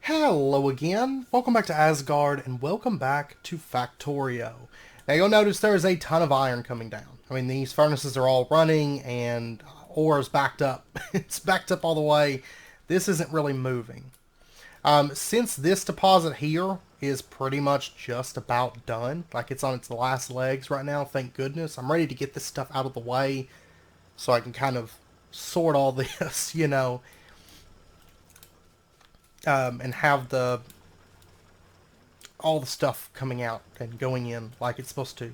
Hello again. Welcome back to Asgard and welcome back to Factorio. Now you'll notice there is a ton of iron coming down. I mean, these furnaces are all running and ore is backed up. It's backed up all the way. This isn't really moving. Since this deposit here is pretty much just about done, like it's on its last legs right now, thank goodness, I'm ready to get this stuff out of the way so I can kind of sort all this, and have all the stuff coming out and going in like it's supposed to.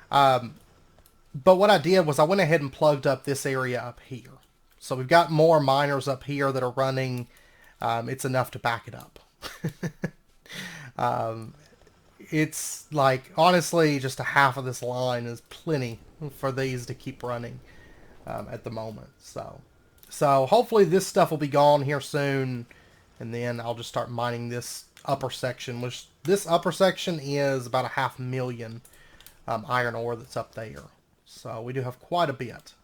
But what I did was I went ahead and plugged up this area up here. So we've got more miners up here that are running. It's enough to back it up. It's like, honestly, just a half of this line is plenty for these to keep running at the moment. So hopefully this stuff will be gone here soon. And then I'll just start mining this upper section, which this upper section is about 500,000 iron ore that's up there. So we do have quite a bit.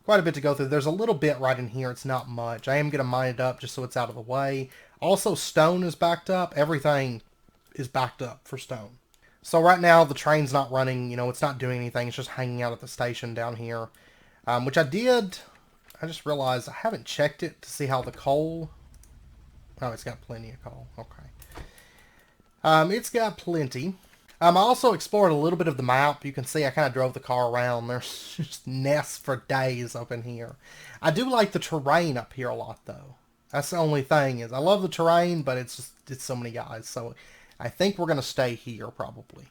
Quite a bit to go through. There's a little bit right in here. It's not much. I am going to mine it up just so it's out of the way. Also, stone is backed up. Everything is backed up for stone. So right now, the train's not running. It's not doing anything. It's just hanging out at the station down here. Which I did. I just realized I haven't checked it to see how the coal... Oh, it's got plenty of coal. Okay. It's got plenty. I also explored a little bit of the map. You can see I kind of drove the car around. There's just nests for days up in here. I do like the terrain up here a lot, though. That's the only thing is I love the terrain, but it's so many guys. So I think we're going to stay here probably.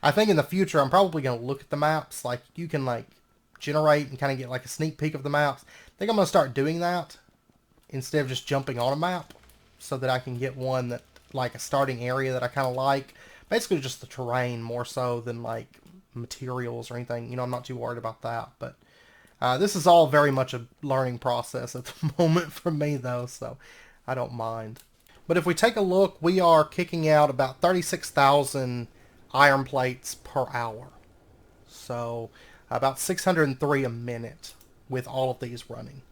I think in the future I'm probably going to look at the maps. Like you can like generate and kind of get like a sneak peek of the maps. I think I'm going to start doing that instead of just jumping on a map, so that I can get one that, like, a starting area that I kind of like. Basically just the terrain more so than, like, materials or anything. I'm not too worried about that. But this is all very much a learning process at the moment for me, though, so I don't mind. But if we take a look, we are kicking out about 36,000 iron plates per hour. So about 603 a minute with all of these running.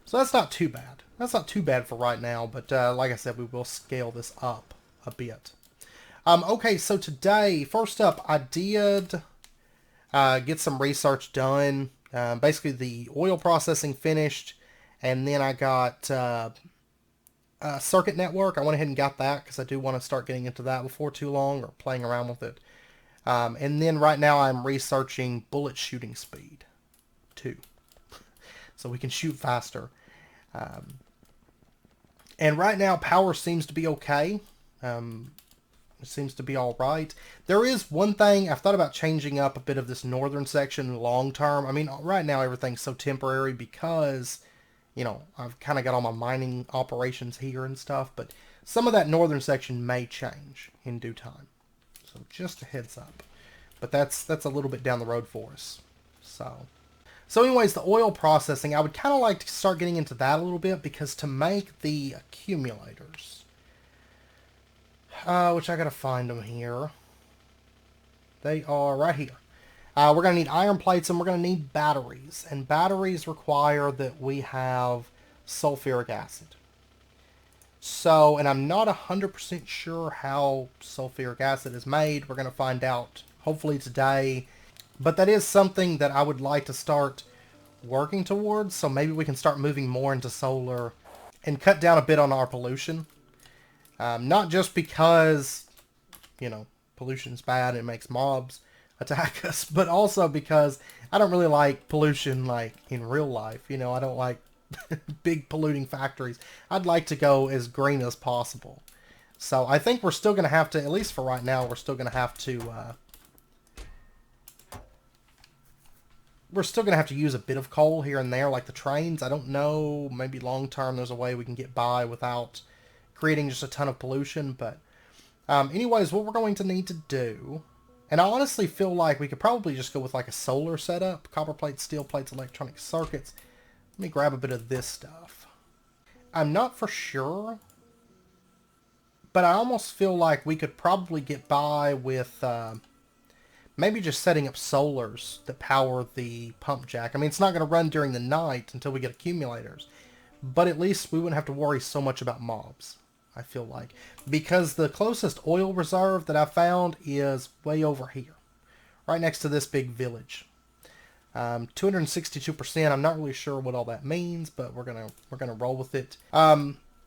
So that's not too bad. That's not too bad for right now, but like I said, we will scale this up a bit. Okay, so today, first up, I did get some research done. Basically, the oil processing finished, and then I got circuit network. I went ahead and got that because I do want to start getting into that before too long, or playing around with it. And then right now I'm researching bullet shooting speed, too. So we can shoot faster. And right now, power seems to be okay. It seems to be all right. There is one thing, I've thought about changing up a bit of this northern section long term. I mean, right now everything's so temporary because, I've kind of got all my mining operations here and stuff. But some of that northern section may change in due time. So just a heads up. But that's a little bit down the road for us. So anyways, the oil processing, I would kind of like to start getting into that a little bit because to make the accumulators, which I gotta find them here. They are right here. We're gonna need iron plates and we're gonna need batteries. And batteries require that we have sulfuric acid. So, and I'm not 100% sure how sulfuric acid is made. We're gonna find out hopefully today. But that is something that I would like to start working towards. So maybe we can start moving more into solar and cut down a bit on our pollution. Not just because, pollution's bad and it makes mobs attack us, but also because I don't really like pollution like in real life. I don't like big polluting factories. I'd like to go as green as possible. So I think we're still going to have to, at least for right now, we're still going to have to use a bit of coal here and there, like the trains. I don't know, maybe long term there's a way we can get by without creating just a ton of pollution. But anyways, what we're going to need to do, and I honestly feel like we could probably just go with like a solar setup, copper plates, steel plates, electronic circuits. Let me grab a bit of this stuff. I'm not for sure, but I almost feel like we could probably get by with maybe just setting up solars that power the pump jack. I mean, it's not going to run during the night until we get accumulators, but at least we wouldn't have to worry so much about mobs. I feel like. Because the closest oil reserve that I found is way over here. Right next to this big village. 262%. I'm not really sure what all that means, but we're gonna roll with it.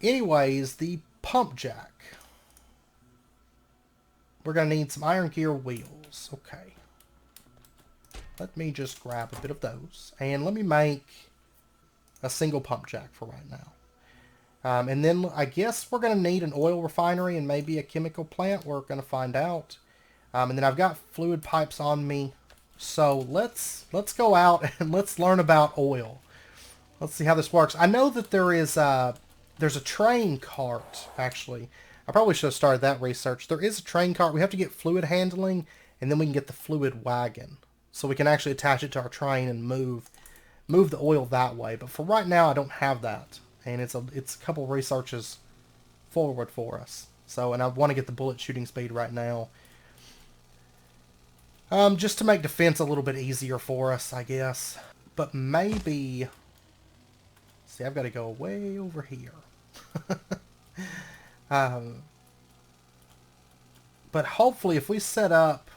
Anyways, the pump jack. We're gonna need some iron gear wheels. Okay. Let me just grab a bit of those, and let me make a single pump jack for right now. And then I guess we're gonna need an oil refinery and maybe a chemical plant. We're gonna find out. And then I've got fluid pipes on me. So let's go out and let's learn about oil. Let's see how this works. I know that there's a train cart, actually. I probably should have started that research. There is a train cart. We have to get fluid handling, and then we can get the fluid wagon. So we can actually attach it to our train and move the oil that way. But for right now, I don't have that. And it's a couple researches forward for us. So, and I want to get the bullet shooting speed right now. Just to make defense a little bit easier for us, I guess. But maybe... See, I've got to go way over here. But hopefully if we set up...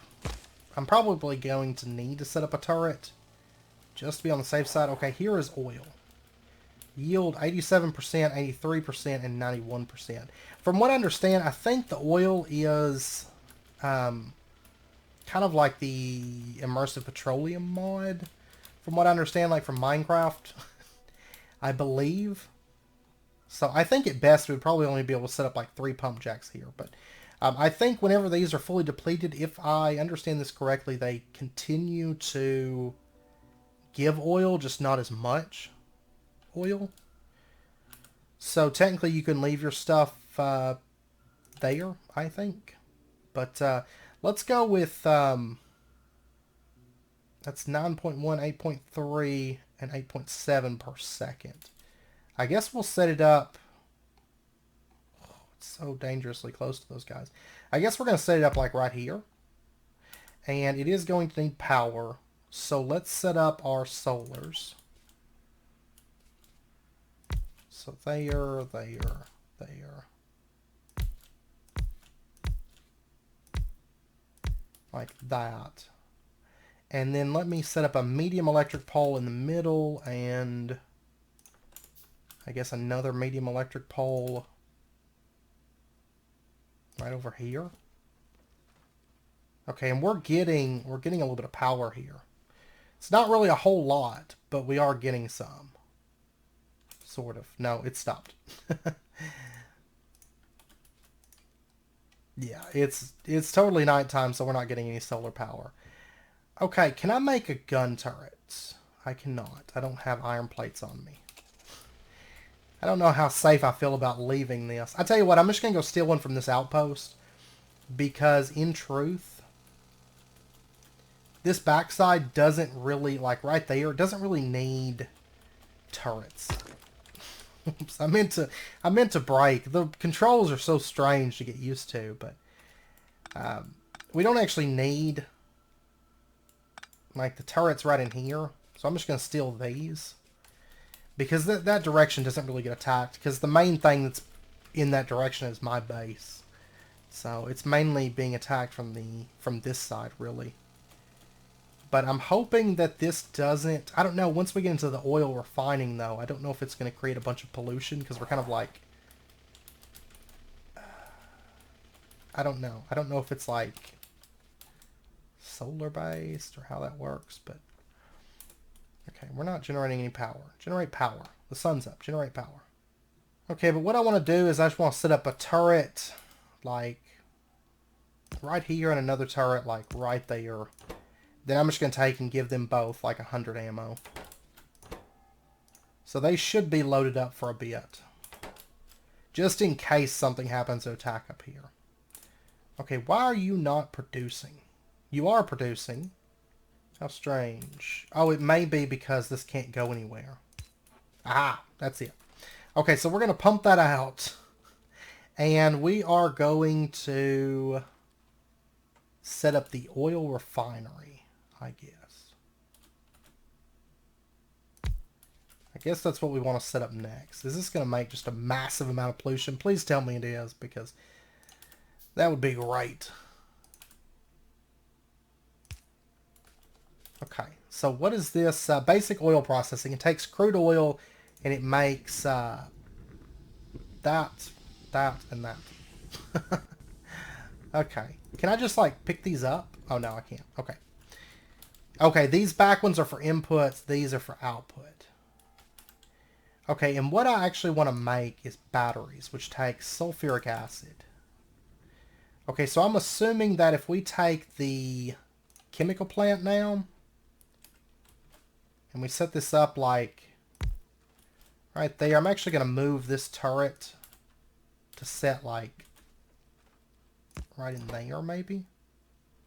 I'm probably going to need to set up a turret. Just to be on the safe side. Okay, here is oil. Yield 87%, 83%, and 91%. From what I understand, I think the oil is... kind of like the immersive petroleum mod, from what I understand, like from Minecraft, I believe. So I think at best we'd probably only be able to set up like 3 pump jacks here. But I think whenever these are fully depleted, if I understand this correctly, they continue to give oil, just not as much oil. So technically you can leave your stuff there, I think. But let's go with, that's 9.1, 8.3, and 8.7 per second. I guess we'll set it up. Oh, it's so dangerously close to those guys. I guess we're going to set it up like right here. And it is going to need power. So let's set up our solars. So there. Like that. And then let me set up a medium electric pole in the middle, and I guess another medium electric pole right over here. Okay, and we're getting a little bit of power here. It's not really a whole lot, but we are getting some. Sort of. No, it stopped. Yeah, it's totally nighttime, so we're not getting any solar power. Okay, can I make a gun turret? I cannot. I don't have iron plates on me. I don't know how safe I feel about leaving this. I tell you what, I'm just going to go steal one from this outpost. Because, in truth, this backside doesn't really, like right there, it doesn't really need turrets. Oops, I meant to break. The controls are so strange to get used to, but we don't actually need like the turrets right in here. So I'm just going to steal these because that direction doesn't really get attacked because the main thing that's in that direction is my base. So it's mainly being attacked from this side really. But I'm hoping that this doesn't... I don't know. Once we get into the oil refining, though, I don't know if it's going to create a bunch of pollution, because we're kind of like... I don't know. I don't know if it's like solar-based or how that works, but... Okay, we're not generating any power. Generate power. The sun's up. Generate power. Okay, but what I want to do is I just want to set up a turret, like, right here, and another turret, like, right there. Then I'm just going to take and give them both like 100 ammo. So they should be loaded up for a bit. Just in case something happens to attack up here. Okay, why are you not producing? You are producing. How strange. Oh, it may be because this can't go anywhere. Ah, that's it. Okay, so we're going to pump that out. And we are going to set up the oil refinery. I I guess that's what we want to set up next. Is this going to make just a massive amount of pollution? Please tell me it is, because that would be great. Okay, so what is this? Basic oil processing. It takes crude oil and it makes that, and that. Okay, can I just like pick these up? Oh no, I can't. Okay. Okay, these back ones are for inputs. These are for output. Okay, and what I actually want to make is batteries, which takes sulfuric acid. Okay, so I'm assuming that if we take the chemical plant now, and we set this up like right there, I'm actually going to move this turret to set like right in there maybe.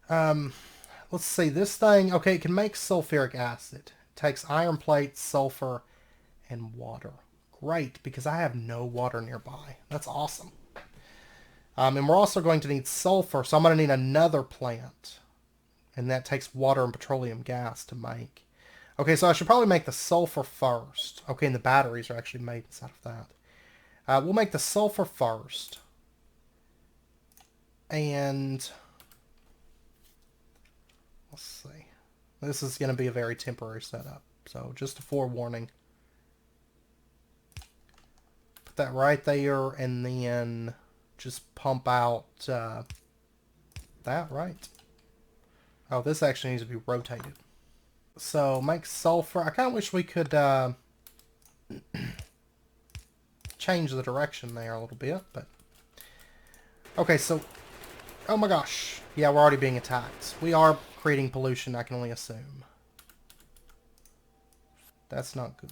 Let's see, this thing, okay, it can make sulfuric acid. It takes iron plates, sulfur, and water. Great, because I have no water nearby. That's awesome. And we're also going to need sulfur, so I'm going to need another plant. And that takes water and petroleum gas to make. Okay, so I should probably make the sulfur first. Okay, and the batteries are actually made inside of that. We'll make the sulfur first. And let's see. This is going to be a very temporary setup. So just a forewarning. Put that right there, and then just pump out that, right? Oh, this actually needs to be rotated. So make sulfur. I kind of wish we could change the direction there a little bit, but okay, so oh my gosh. Yeah, we're already being attacked. We are creating pollution, I can only assume. That's not good.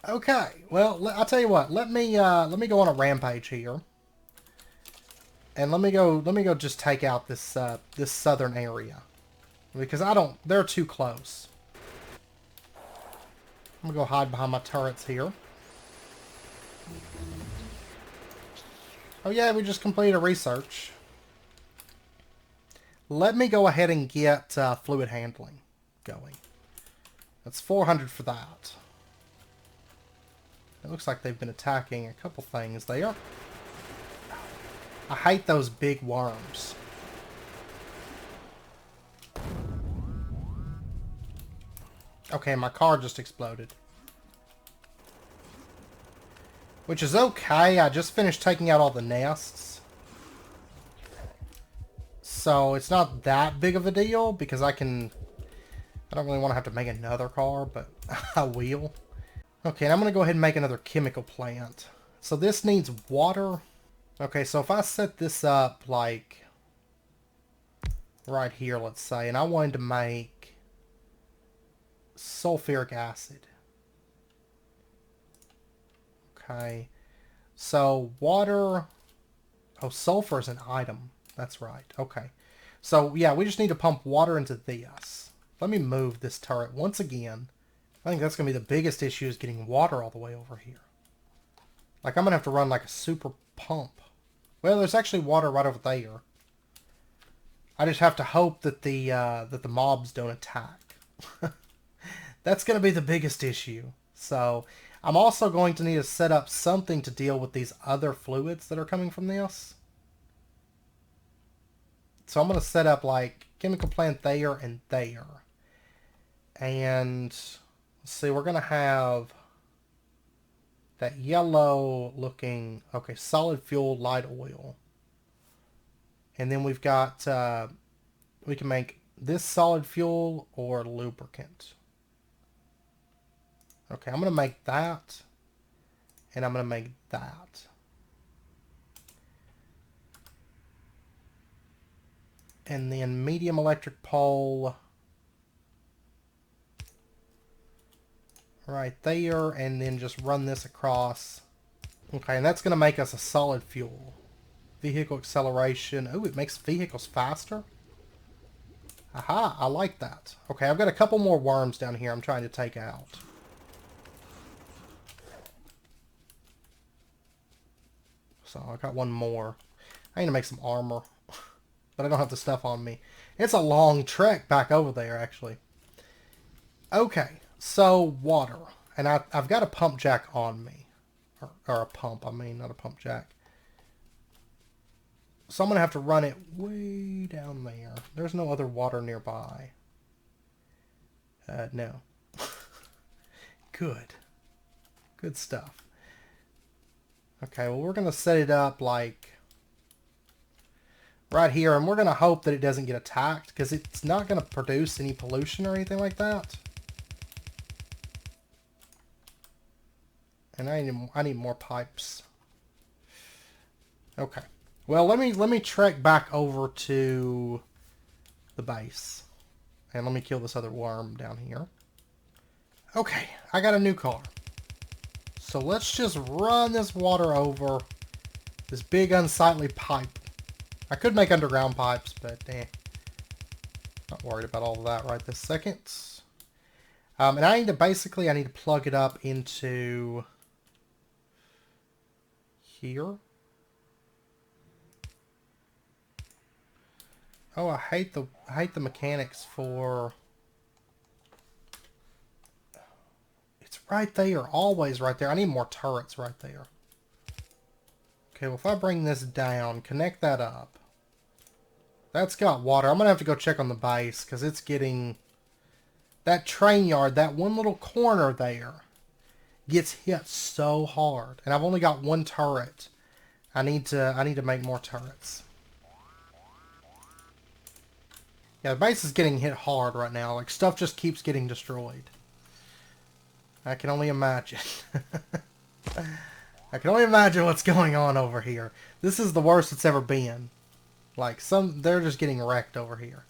Okay, well, I'll tell you what. Let me go on a rampage here, and let me go just take out this this southern area, because they're too close. I'm gonna go hide behind my turrets here. Oh yeah, we just completed a research. Let me go ahead and get fluid handling going. That's 400 for that. It looks like they've been attacking a couple things there. I hate those big worms. Okay, my car just exploded. Which is okay. I just finished taking out all the nests. So it's not that big of a deal because I don't really want to have to make another car, but I will. Okay, and I'm going to go ahead and make another chemical plant. So this needs water. Okay, so if I set this up like right here, let's say, and I wanted to make sulfuric acid. Okay, so water, oh, sulfur is an item. That's right. Okay, so yeah, we just need to pump water into this. Let me move this turret once again. I think that's going to be the biggest issue, is getting water all the way over here. Like, I'm going to have to run like a super pump. Well, there's actually water right over there. I just have to hope that the mobs don't attack. That's going to be the biggest issue. So, I'm also going to need to set up something to deal with these other fluids that are coming from this. So I'm going to set up like chemical plant there and there. And let's see, we're going to have that yellow looking, okay, solid fuel, light oil. And then we've got, we can make this solid fuel or lubricant. Okay, I'm going to make that. And I'm going to make that. And then medium electric pole right there, and then just run this across. Okay, and that's going to make us a solid fuel. Vehicle acceleration. Oh, it makes vehicles faster. Aha, I like that. Okay, I've got a couple more worms down here I'm trying to take out. So I got one more. I need to make some armor. But I don't have the stuff on me. It's a long trek back over there, actually. Okay, so water. And I've got a pump jack on me. Or a pump, I mean, not a pump jack. So I'm going to have to run it way down there. There's no other water nearby. No. Good. Good stuff. Okay, well, we're going to set it up like right here, and we're going to hope that it doesn't get attacked, because it's not going to produce any pollution or anything like that. And I need more pipes. Okay. Well, let me trek back over to the base. And let me kill this other worm down here. Okay, I got a new car. So let's just run this water over this big unsightly pipe. I could make underground pipes, but not worried about all of that right this second. And I need to plug it up into here. Oh, I hate the mechanics for... It's right there, always right there. I need more turrets right there. Okay, well, if I bring this down, connect that up. That's got water. I'm going to have to go check on the base, because it's getting... That train yard, that one little corner there, gets hit so hard. And I've only got one turret. I need to make more turrets. Yeah, the base is getting hit hard right now. Like, stuff just keeps getting destroyed. I can only imagine. I can only imagine what's going on over here. This is the worst it's ever been. Like, they're just getting wrecked over here.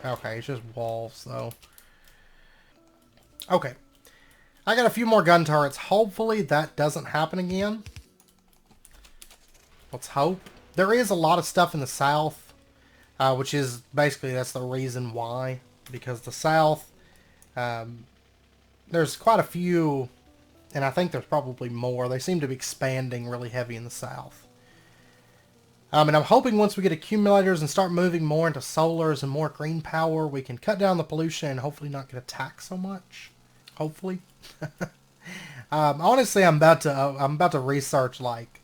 Okay, it's just walls, though. Okay. I got a few more gun turrets. Hopefully that doesn't happen again. Let's hope. There is a lot of stuff in the south, which is basically that's the reason why. Because the south, there's quite a few, and I think there's probably more. They seem to be expanding really heavy in the south. And I'm hoping once we get accumulators and start moving more into solars and more green power, we can cut down the pollution and hopefully not get attacked so much. Hopefully. Honestly, I'm about to research like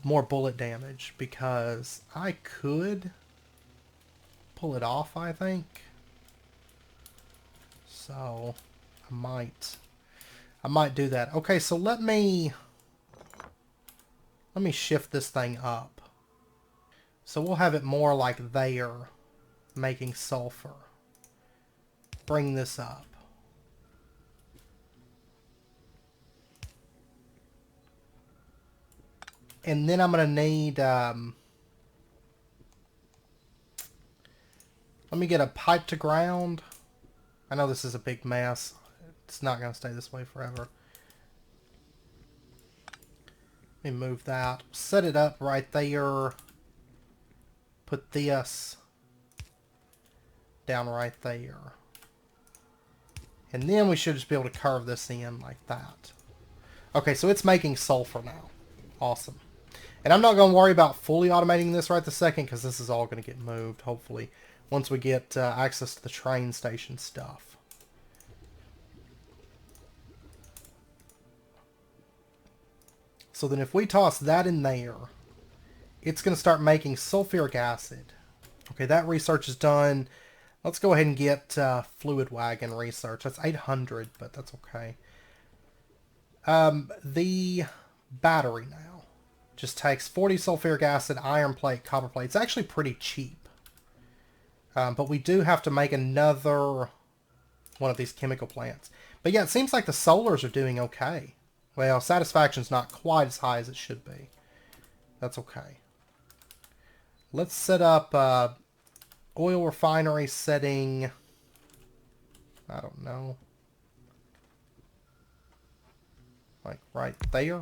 more bullet damage, because I could pull it off, I think. So I might do that. Okay, so let me shift this thing up. So we'll have it more like there, making sulfur. Bring this up. And then I'm going to need, let me get a pipe to ground. I know this is a big mess. It's not going to stay this way forever. Let me move that. Set it up right there. Put this down right there. And then we should just be able to curve this in like that. Okay, so it's making sulfur now. Awesome. And I'm not going to worry about fully automating this right this second, because this is all going to get moved, hopefully, once we get access to the train station stuff. So then if we toss that in there, it's going to start making sulfuric acid. Okay, that research is done. Let's go ahead and get fluid wagon research. That's 800, but that's okay. The battery now just takes 40 sulfuric acid, iron plate, copper plate. It's actually pretty cheap. But we do have to make another one of these chemical plants. But yeah, it seems like the solars are doing okay. Well, satisfaction's not quite as high as it should be. That's okay. Let's set up oil refinery setting. I don't know. Like right there.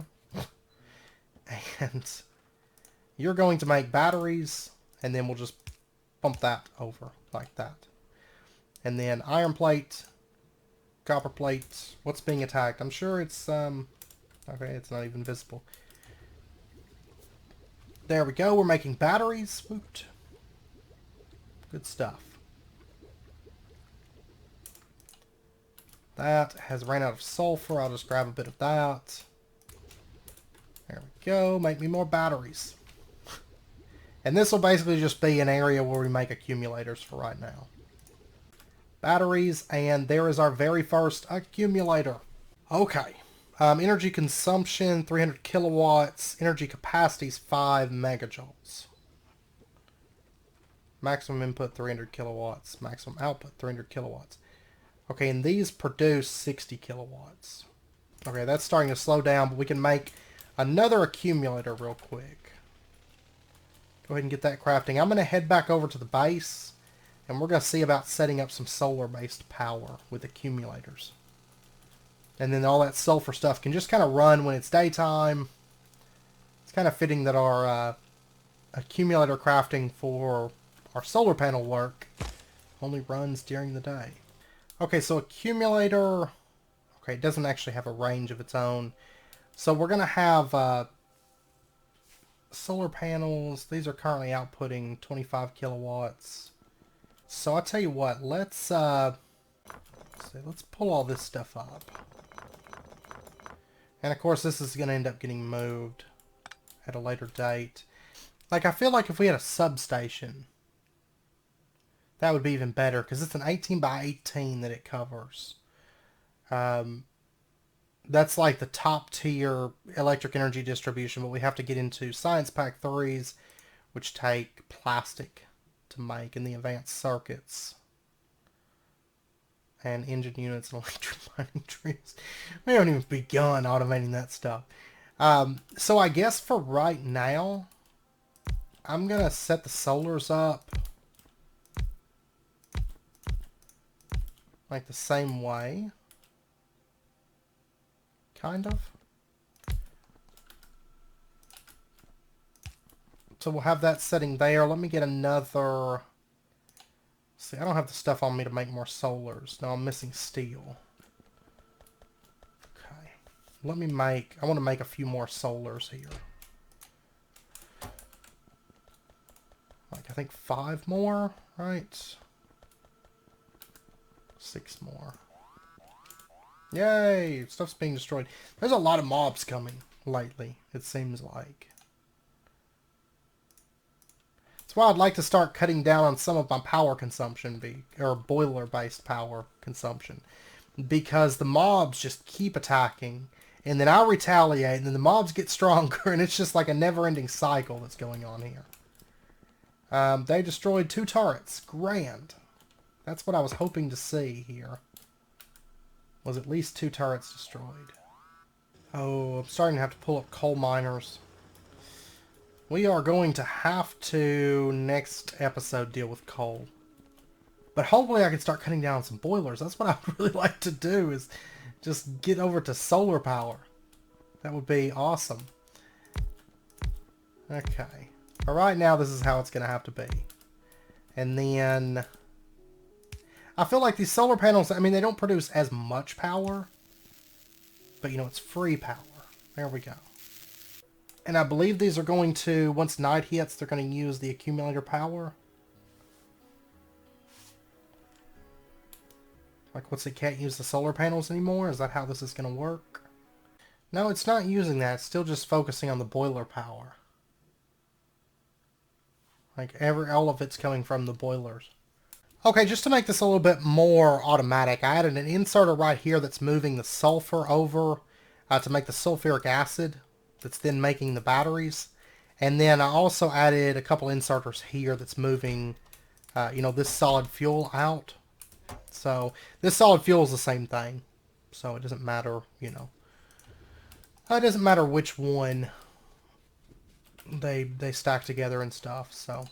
And you're going to make batteries, and then we'll just bump that over like that. And then iron plate, copper plate. What's being attacked? I'm sure it's okay, it's not even visible. There we go. We're making batteries. Woot. Good stuff. That has ran out of sulfur. I'll just grab a bit of that. There we go. Make me more batteries. And this will basically just be an area where we make accumulators for right now. Batteries, and there is our very first accumulator. Okay. Energy consumption, 300 kilowatts. Energy capacity is 5 megajoules. Maximum input, 300 kilowatts. Maximum output, 300 kilowatts. Okay, and these produce 60 kilowatts. Okay, that's starting to slow down, but we can make another accumulator real quick. Go ahead and get that crafting. I'm going to head back over to the base, and we're going to see about setting up some solar-based power with accumulators. And then all that sulfur stuff can just kind of run when it's daytime. It's kind of fitting that our accumulator crafting for our solar panel work only runs during the day. Okay, so accumulator... Okay, it doesn't actually have a range of its own. So we're going to have... solar panels. These are currently outputting 25 kilowatts. So I'll tell you what, let's pull all this stuff up. And of course this is going to end up getting moved at a later date. Like, I feel like if we had a substation, that would be even better, because it's an 18 by 18 that it covers. That's like the top tier electric energy distribution, but we have to get into Science Pack 3s, which take plastic to make, in the advanced circuits. And engine units and electric mining trees. We haven't even begun automating that stuff. So I guess for right now, I'm going to set the solars up like the same way. Kind of. So we'll have that setting there. Let me get another... See, I don't have the stuff on me to make more solars. No, I'm missing steel. Okay. Let me make... I want to make a few more solars here. Like, I think 5 more, right? 6 more. Yay! Stuff's being destroyed. There's a lot of mobs coming lately, it seems like. That's why I'd like to start cutting down on some of my power consumption, or boiler-based power consumption. Because the mobs just keep attacking, and then I retaliate, and then the mobs get stronger, and it's just like a never-ending cycle that's going on here. They destroyed 2 turrets. Grand. That's what I was hoping to see here. Was at least 2 turrets destroyed. Oh, I'm starting to have to pull up coal miners. We are going to have to, next episode, deal with coal. But hopefully I can start cutting down some boilers. That's what I would really like to do, is just get over to solar power. That would be awesome. Okay. But right now, this is how it's going to have to be. And then... I feel like these solar panels, I mean, they don't produce as much power. But, you know, it's free power. There we go. And I believe these are going to, once night hits, they're going to use the accumulator power. Like, once it can't use the solar panels anymore? Is that how this is going to work? No, it's not using that. It's still just focusing on the boiler power. Like, all of it's coming from the boilers. Okay, just to make this a little bit more automatic, I added an inserter right here that's moving the sulfur over to make the sulfuric acid that's then making the batteries. And then I also added a couple inserters here that's moving, you know, this solid fuel out. So this solid fuel is the same thing. So it doesn't matter, you know. It doesn't matter which one they stack together and stuff. So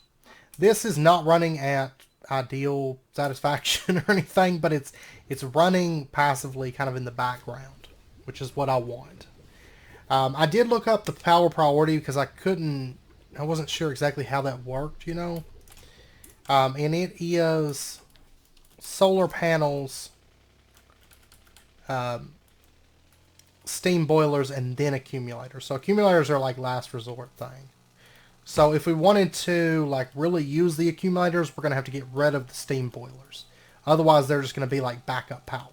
this is not running at ideal satisfaction or anything, but it's running passively kind of in the background, which is what I want. I did look up the power priority because I wasn't sure exactly how that worked, you know. And it is solar panels, steam boilers, and then accumulators. So accumulators are like last resort thing. So if we wanted to like really use the accumulators, we're going to have to get rid of the steam boilers. Otherwise, they're just going to be like backup power.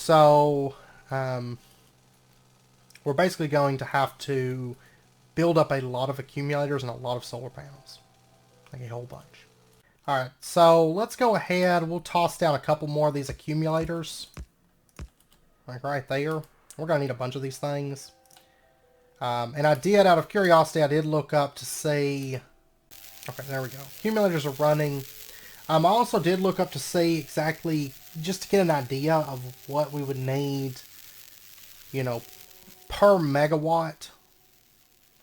So, we're basically going to have to build up a lot of accumulators and a lot of solar panels. Like a whole bunch. Alright, so let's go ahead. We'll toss down a couple more of these accumulators. Like right there. We're going to need a bunch of these things. And I did, out of curiosity, I did look up to see... Okay, there we go. Accumulators are running. I also did look up to see exactly, just to get an idea of what we would need, you know, per megawatt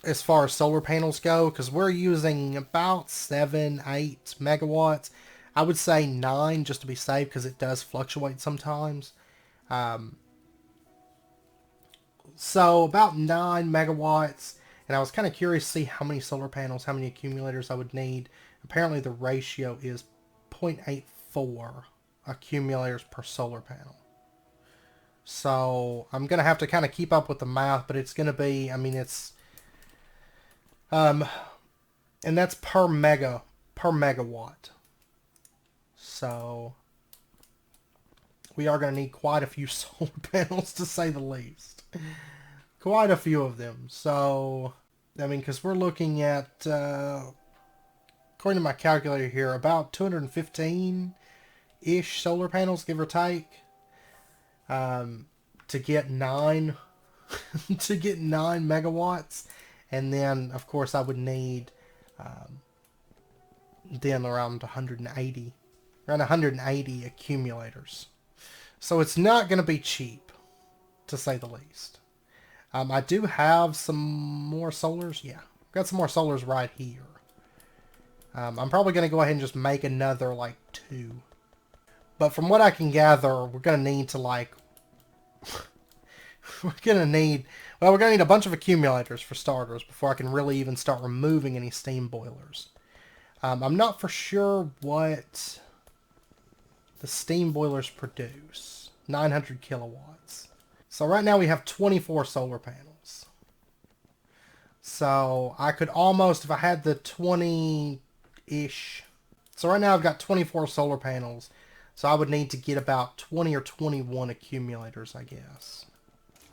as far as solar panels go, because we're using about 7, 8 megawatts. I would say 9 just to be safe, because it does fluctuate sometimes. So about 9 megawatts, and I was kind of curious to see how many solar panels, how many accumulators I would need. Apparently the ratio is 0.84 accumulators per solar panel. So I'm going to have to kind of keep up with the math, but it's going to be, I mean, it's, and that's per megawatt. So we are going to need quite a few solar panels, to say the least. Quite a few of them. So, I mean, because we're looking at, according to my calculator here, about 215-ish solar panels, give or take, to get 9 to get 9 megawatts. And then, of course, I would need then around 180 accumulators. So it's not going to be cheap, to say the least. I do have some more solars. Yeah, got some more solars right here. I'm probably going to go ahead and just make another, like, 2. But from what I can gather, we're going to need to, like... we're going to need a bunch of accumulators, for starters, before I can really even start removing any steam boilers. I'm not for sure what the steam boilers produce. 900 kilowatts. So right now we have 24 solar panels. So I could almost, if I had the 20-ish. So right now I've got 24 solar panels. So I would need to get about 20 or 21 accumulators, I guess.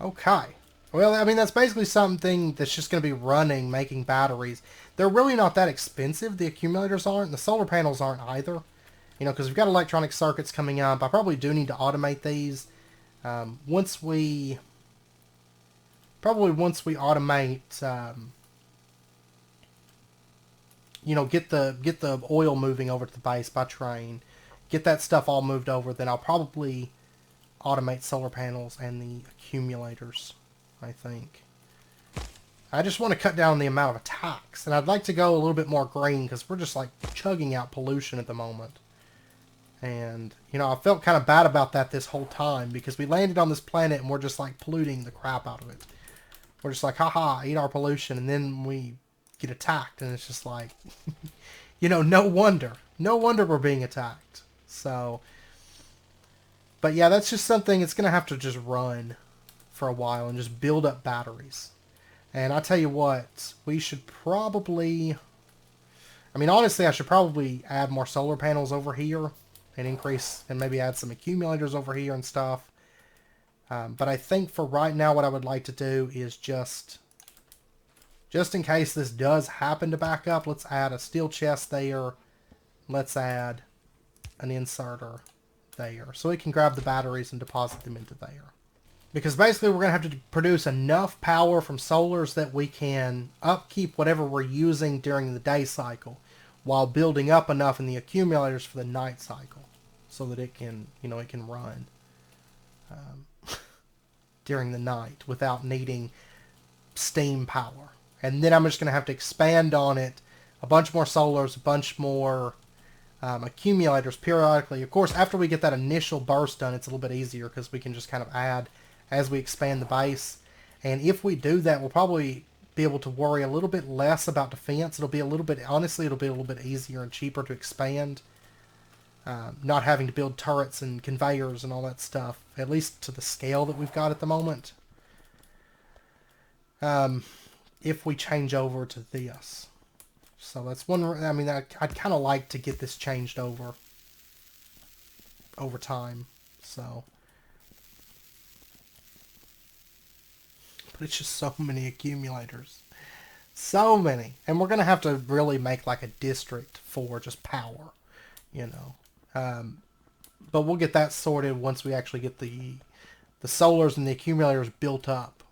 Okay. Well, I mean, that's basically something that's just going to be running, making batteries. They're really not that expensive. The accumulators aren't. The solar panels aren't either. You know, because we've got electronic circuits coming up. I probably do need to automate these. Once we automate, you know, get the oil moving over to the base by train, get that stuff all moved over, then I'll probably automate solar panels and the accumulators, I think. I just want to cut down the amount of attacks, and I'd like to go a little bit more green, because we're just like chugging out pollution at the moment. And, you know, I felt kind of bad about that this whole time, because we landed on this planet and we're just like polluting the crap out of it. We're just like, haha, eat our pollution, and then we get attacked, and it's just like, you know, no wonder we're being attacked. So, but yeah, that's just something, it's going to have to just run for a while and just build up batteries. And I tell you what, we should probably, I mean, honestly, I should probably add more solar panels over here and increase, and maybe add some accumulators over here and stuff. But I think for right now, what I would like to do is just in case this does happen to back up, let's add a steel chest there. Let's add an inserter there, so we can grab the batteries and deposit them into there. Because basically we're going to have to produce enough power from solars that we can upkeep whatever we're using during the day cycle, while building up enough in the accumulators for the night cycle, so that it can, you know, it can run during the night without needing steam power. And then I'm just going to have to expand on it, a bunch more solars, a bunch more accumulators periodically. Of course, after we get that initial burst done, it's a little bit easier, because we can just kind of add as we expand the base. And if we do that, we'll probably be able to worry a little bit less about defense. It'll be a little bit, honestly, it'll be a little bit easier and cheaper to expand. Not having to build turrets and conveyors and all that stuff, at least to the scale that we've got at the moment. If we change over to this. So that's one, I mean, I'd kind of like to get this changed over time. So, but it's just so many accumulators. So many. And we're going to have to really make like a district for just power, you know. But we'll get that sorted once we actually get the solars and the accumulators built up.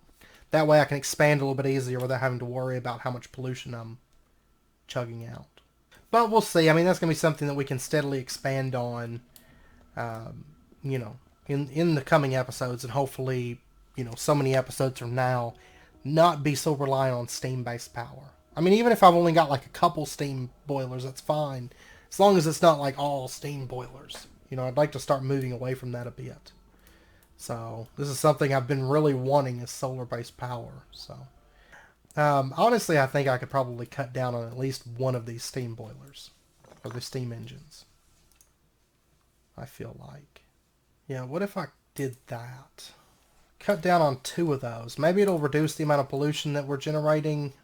That way I can expand a little bit easier without having to worry about how much pollution I'm chugging out. But we'll see. I mean, that's going to be something that we can steadily expand on, you know, in the coming episodes. And hopefully, you know, so many episodes from now, not be so reliant on steam-based power. I mean, even if I've only got like a couple steam boilers, that's fine. As long as it's not like all steam boilers. You know, I'd like to start moving away from that a bit. So, this is something I've been really wanting is solar-based power. So, honestly, I think I could probably cut down on at least one of these steam boilers. Or the steam engines. I feel like. Yeah, what if I did that? Cut down on 2 of those. Maybe it'll reduce the amount of pollution that we're generating.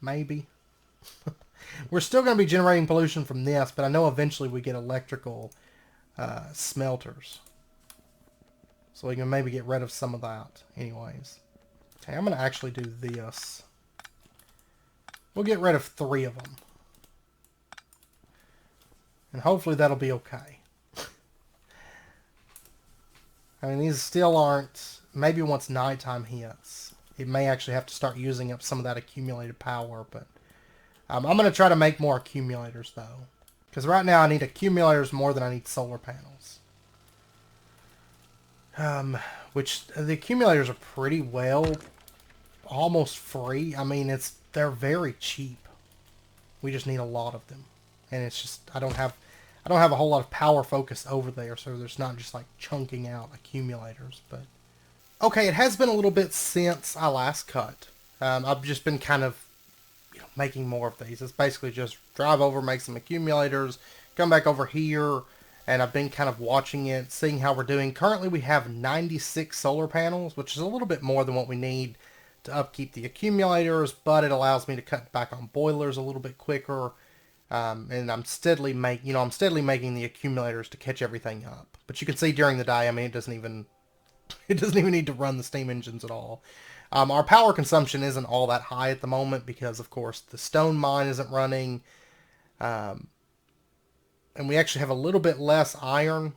Maybe. We're still going to be generating pollution from this, but I know eventually we get electrical smelters. So we can maybe get rid of some of that anyways. Okay, I'm going to actually do this. We'll get rid of 3 of them. And hopefully that'll be okay. I mean, these still aren't... Maybe once nighttime hits, it may actually have to start using up some of that accumulated power, but... I'm going to try to make more accumulators, though. Because right now I need accumulators more than I need solar panels. Which, the accumulators are pretty well... almost free. I mean, they're very cheap. We just need a lot of them. And it's just... I don't have a whole lot of power focused over there, so there's not just like chunking out accumulators. But okay, it has been a little bit since I last cut. I've just been kind of, you know, making more of these. It's basically just drive over, make some accumulators, come back over here, and I've been kind of watching it, seeing how we're doing. Currently, we have 96 solar panels, which is a little bit more than what we need to upkeep the accumulators, but it allows me to cut back on boilers a little bit quicker. And I'm steadily making the accumulators to catch everything up. But you can see during the day, I mean, it doesn't even need to run the steam engines at all. Our power consumption isn't all that high at the moment because, of course, the stone mine isn't running. And we actually have a little bit less iron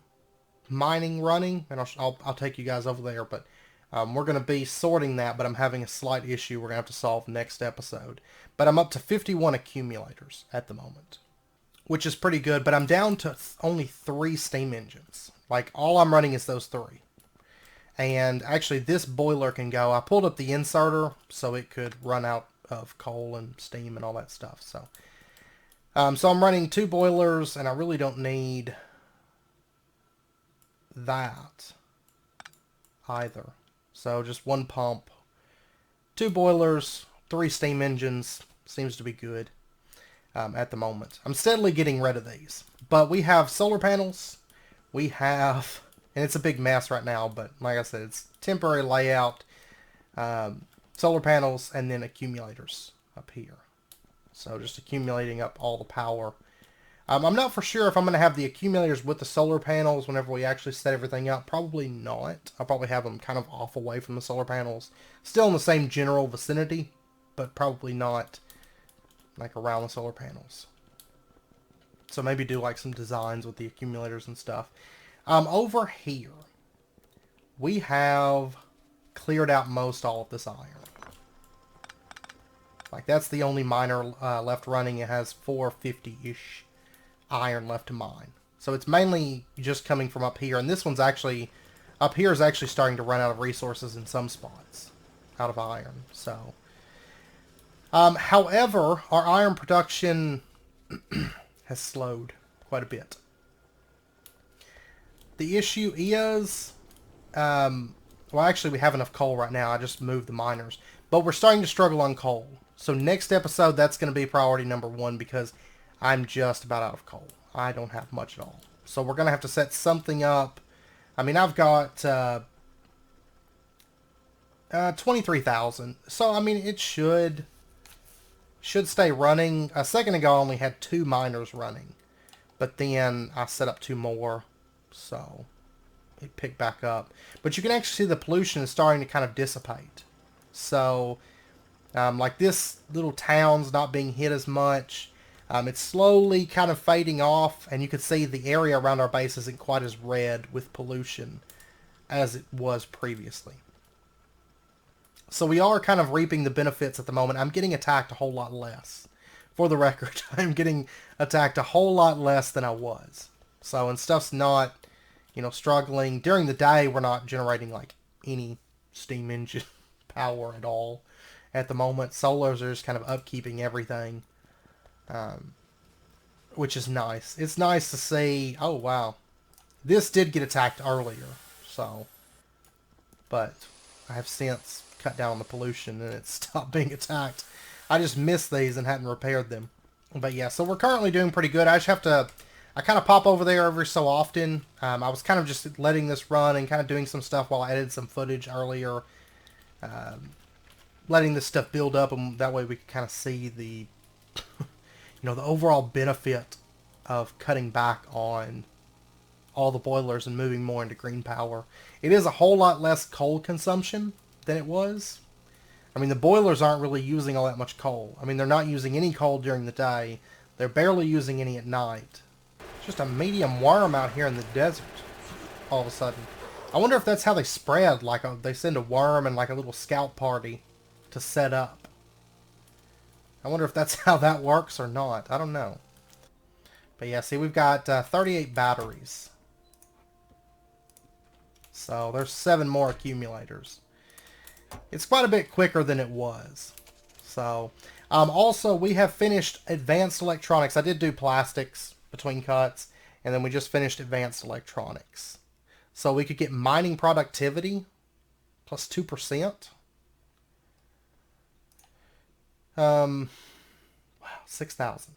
mining running. And I'll take you guys over there. But we're going to be sorting that, but I'm having a slight issue we're going to have to solve next episode. But I'm up to 51 accumulators at the moment, which is pretty good. But I'm down to only 3 steam engines. Like, all I'm running is those 3. And actually, this boiler can go. I pulled up the inserter so it could run out of coal and steam and all that stuff. So I'm running 2 boilers, and I really don't need that either. So just 1 pump, 2 boilers, 3 steam engines. Seems to be good at the moment. I'm steadily getting rid of these. But we have solar panels. We have... And it's a big mess right now, but like I said, it's temporary layout, solar panels, and then accumulators up here. So just accumulating up all the power. I'm not for sure if I'm going to have the accumulators with the solar panels whenever we actually set everything up. Probably not. I'll probably have them kind of off away from the solar panels. Still in the same general vicinity, but probably not like around the solar panels. So maybe do like some designs with the accumulators and stuff. Over here, we have cleared out most all of this iron. Like, that's the only miner left running. It has 450-ish iron left to mine. So it's mainly just coming from up here. And this one's actually, up here is actually starting to run out of resources in some spots. Out of iron, so. However, our iron production has slowed quite a bit. The issue is, well, actually, we have enough coal right now. I just moved the miners. But we're starting to struggle on coal. So next episode, that's going to be priority number 1 because I'm just about out of coal. I don't have much at all. So we're going to have to set something up. I mean, I've got 23,000. So, I mean, it should stay running. A second ago, I only had 2 miners running. But then I set up 2 more. So, it picked back up. But you can actually see the pollution is starting to kind of dissipate. So, like this little town's not being hit as much. It's slowly kind of fading off, and you can see the area around our base isn't quite as red with pollution as it was previously. So we are kind of reaping the benefits at the moment. I'm getting attacked a whole lot less. For the record, I'm getting attacked a whole lot less than I was. So, and stuff's not, struggling. During the day, we're not generating, like, any steam engine power at all at the moment. Solars are just kind of upkeeping everything, which is nice. It's nice to see. Oh, wow. This did get attacked earlier, so. But I have since cut down on the pollution and it stopped being attacked. I just missed these and hadn't repaired them. But yeah, so we're currently doing pretty good. I just have to, I kind of pop over there every so often. I was kind of just letting this run and kind of doing some stuff while I edited some footage earlier. Letting this stuff build up, and that way we can kind of see the, the overall benefit of cutting back on all the boilers and moving more into green power. It is a whole lot less coal consumption than it was. I mean, the boilers aren't really using all that much coal. I mean, they're not using any coal during the day. They're barely using any at night. Just a medium worm out here in the desert all of a sudden. I wonder if that's how they spread. Like, they send a worm and like a little scout party to set up. I wonder if that's how that works or not. I don't know. But yeah, see, we've got 38 batteries. So there's 7 more accumulators. It's quite a bit quicker than it was. So, also, we have finished advanced electronics. I did do plastics between cuts, and then we just finished advanced electronics. So we could get mining productivity plus 2%. Wow, 6,000.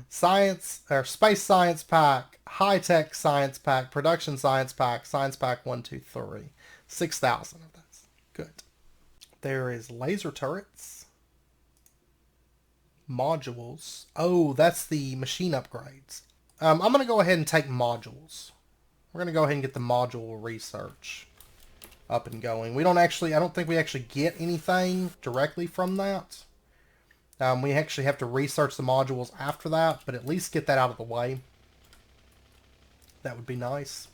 Science, or Space Science Pack, High Tech Science Pack, Production Science Pack, Science Pack 1, 2, 3. 6,000 of those. Good. There is laser turrets. Modules. Oh, that's the machine upgrades. I'm going to go ahead and take modules. We're going to go ahead and get the module research up and going. We don't actually, I don't think we actually get anything directly from that. We actually have to research the modules after that, but at least get that out of the way. That would be nice.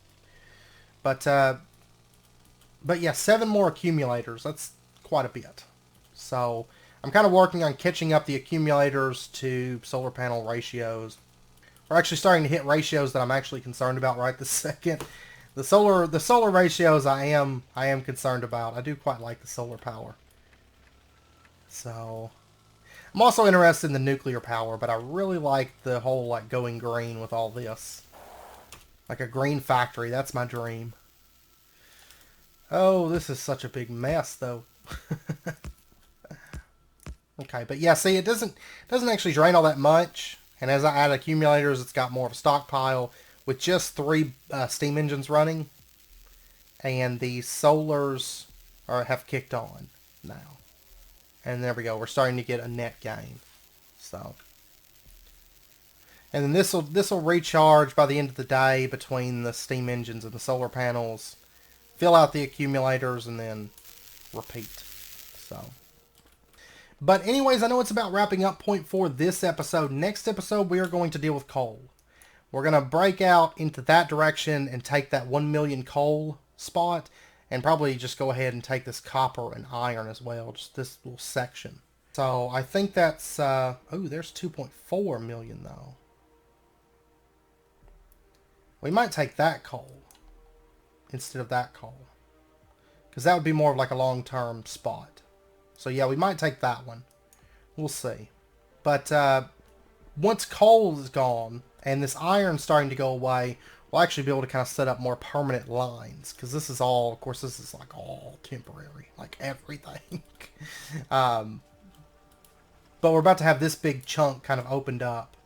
But yeah, 7 more accumulators. That's quite a bit. So I'm kind of working on catching up the accumulators to solar panel ratios. We're actually starting to hit ratios that I'm actually concerned about right this second. The solar ratios I am concerned about. I do quite like the solar power. So I'm also interested in the nuclear power, but I really like the whole like going green with all this. Like a green factory, that's my dream. Oh, this is such a big mess though. Okay, but yeah, see, it doesn't actually drain all that much. And as I add accumulators, it's got more of a stockpile with just 3 steam engines running. And the solars have kicked on now. And there we go. We're starting to get a net gain. So, and then this will recharge by the end of the day between the steam engines and the solar panels. Fill out the accumulators and then repeat. So, but anyways, I know it's about wrapping up point for this episode. Next episode, we are going to deal with coal. We're going to break out into that direction and take that 1 million coal spot, and probably just go ahead and take this copper and iron as well, just this little section. So I think that's, oh, there's 2.4 million though. We might take that coal instead of that coal, because that would be more of like a long-term spot. So yeah, we might take that one. We'll see. But once coal is gone and this iron's starting to go away, we'll actually be able to kind of set up more permanent lines, because this is all, of course, this is like all temporary, like everything. But we're about to have this big chunk kind of opened up,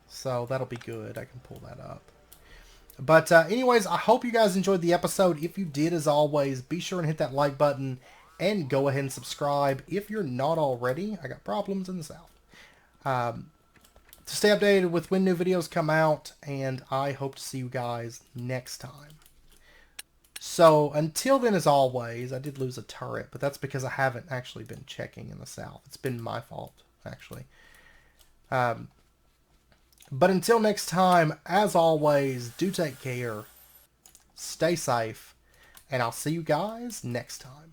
so that'll be good. I can pull that up. But anyways, I hope you guys enjoyed the episode. If you did, as always, be sure and hit that like button and go ahead and subscribe if you're not already. I got problems in the south. to stay updated with when new videos come out, and I hope to see you guys next time. So until then, as always, I did lose a turret, but that's because I haven't actually been checking in the south. It's been my fault, actually. But until next time, as always, do take care, stay safe, and I'll see you guys next time.